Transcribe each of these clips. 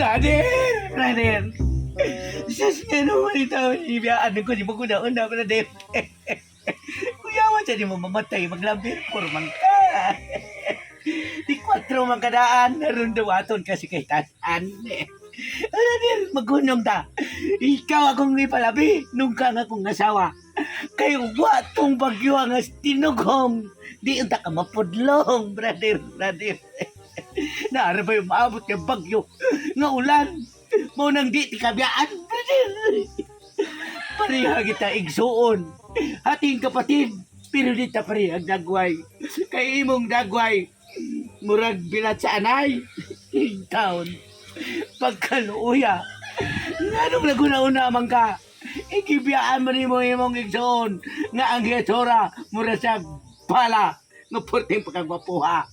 Brother. Sus nga naman ito. Ibiyaan ko, di mo ko nauna, brother. Kuyawan siya, di mo mamatay, maglambir, kurman ka. Di 4 magkadaan, naroon dawaton kasi kay tasan. Brother, magunong ta. Ikaw akong ipalabi, nung ka nga kong asawa. Kayo watong bagyo ang tinugong. Di unta ka mapudlong, brother. Naara ba yung maabot ng bagyo nga ulan? Mo nang di ti kabiyaan, brother. Pareha kita igsuon. Hating kapatid, pero di ta parehag dagway. Kay imong dagway, murag bilat sa anay. Taon, pagkaluya. Nganong naguna-una man ka? Ikibiyaan mo ni mo imong igsuon nga ang giatora mura sa pala nga purting pagkagwapuha.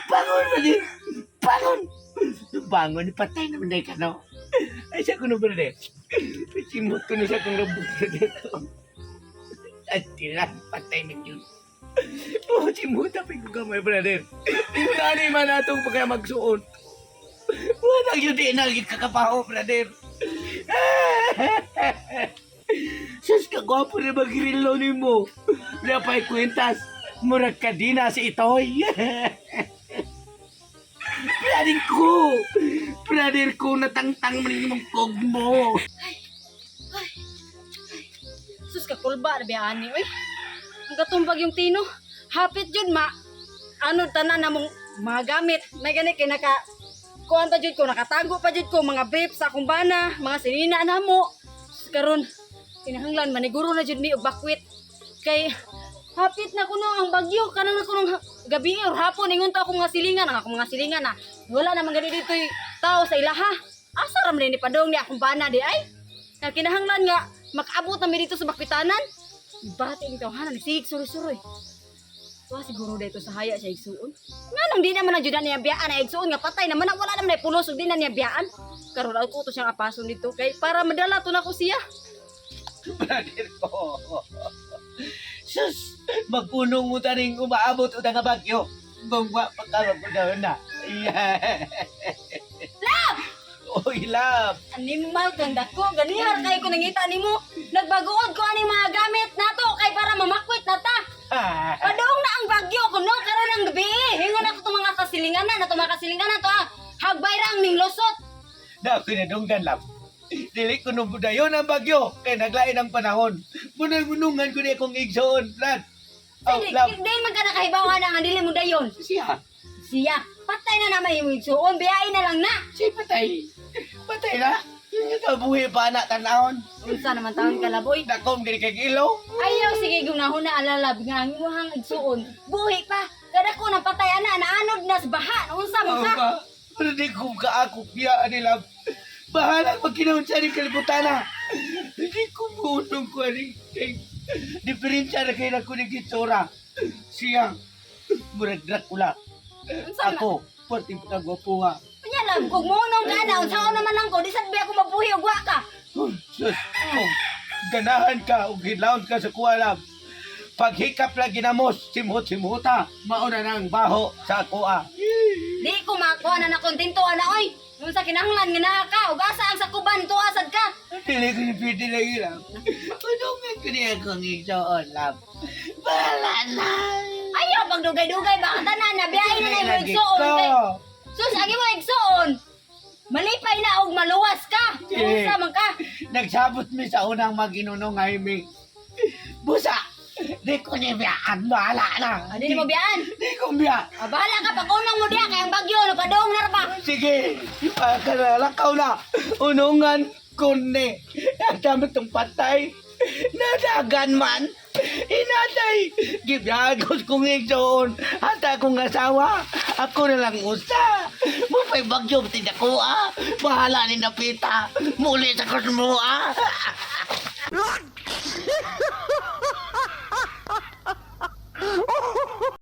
Bangon mo din! Bangon, patay naman na ikaw. Ay, siya ko na ba rin? Simot ko na siya kung labot na dito. At tilang patay na yun. Oh, simutapin ko kamay, brother. Inani man natong pagka magsuon. Walang yun din ang kakapaho, brother. Sus, kagwapo na mag-rilo ni mo. Napay kwentas, murag ka din na si Itoy. Brother ko, natangtang man yung kog mo. Sus, kakulba na biyaan ni, uy. Ang katumbag yung tino. Hapit yun, ano, tanan na mong mga gamit. May ganit kay kuhan pa jud ko, nakatago pa jud ko, mga brief sa akong bana, mga sinina na mo. Karon kinahanglan maniguro na jud mi og bakwit. Kay hapit na kuno ang bagyo, kanang na kuno gabi or hapon ingon ta akong mga silingan, ang akong mga silingan na. Wala na man gani ditoy tao sa ilaha. Asa ra man ni padong ni akong bana di ay. Kaya kinahanglan nga makaabot na mi dito sa bakwitanan. Bati ni tawhanan ni sig suroy-suroy. Wa siguro dito sa haya siya igsuon. Nganong di naman ang judan niya biyaan na igsuon nga patay naman wala naman ay pulos ug di na niya biyaan. Karon ako to siyang apason dito kay para madala to na ko siya. Brother ko. Sus, magpunong mo taning umaabot o nga bagyo. Bungwa pagkawag ko daw na. Love! Oy, love. Animal kang dako, ganihar kay ko nangita nimo. Nagbaguod ko ani mga gamit nato kay para mamakwit na ta. Padong na ang bagyo kuno karon ang gabi. Hingon ako tong mga kasilinganan na mga kasilinganan to hagbay ra ang ning losot. Dako na dunggan, love. Dili ko nung budayon ang bagyo. Kaya naglain ang panahon. Bunang-bunungan ko niya kong igsoon, lad. Oh, love. Dahil man ka nakahibawan ang dili mo dayon. Siya, patay na naman yung igsoon, biyain na lang na. Si patay. Patay na. Yung kabuhi pa na tanahon. Unsa naman taon ka laboy? Dakom gini kay kilo. Ayaw sige gunahon na alalab nga ang imuhang igsuon. Buhi pa, kada ko nang patay ana naanod na sa baha. Unsa man ka? Pero di ko kaakop biya nila. Bahala magkinaon siya ni kalibutan na. Hindi ko munong ko ni diferensya na kayo na ko ni Gitsura. Siya, murag Dracula. Ako, porting pagkagwapuha. Kanya lang, kung munong ka na, unsaon naman lang ko, di sabi ako mabuhi og wa ka. Sus, ganahan ka o gilawon ka sa kuwalam. Paghikap lang ginamos, simhot-simhuta, mauna ng baho sa kuwa. Di ko makuha na nakontintuan na, oy. Nung sa kinahanglan nga na ka, ug asa ang sakuban to asad ka. Dili ko yung pwede na ilang. Padungan ko niya kung igsoon, love. Bahala na. Ayaw, pag dugay-dugay, baka tanan na, biyahin na na yung igsoon. Sus, agi mo igsoon. Malipay na og maluwas ka. Unsa man ka? Nagsabot mi sa unang maginunong ay mi. Busa! Di ko niya biyaan, bahala na. Di mo biyaan? Di ko biya. Bahala ka, pag unang mo diya, kaya ang bagyo, napadong na pa. Sige, pagkalakaw na. Unungan ko ni. Ang dami itong patay. Nadagan man. Inatay. Gibiyagos kong igsoon. Hata akong asawa. Ako na lang usa. Mupay bagyo, tinako Bahala ni Napita. Muli sa kusmo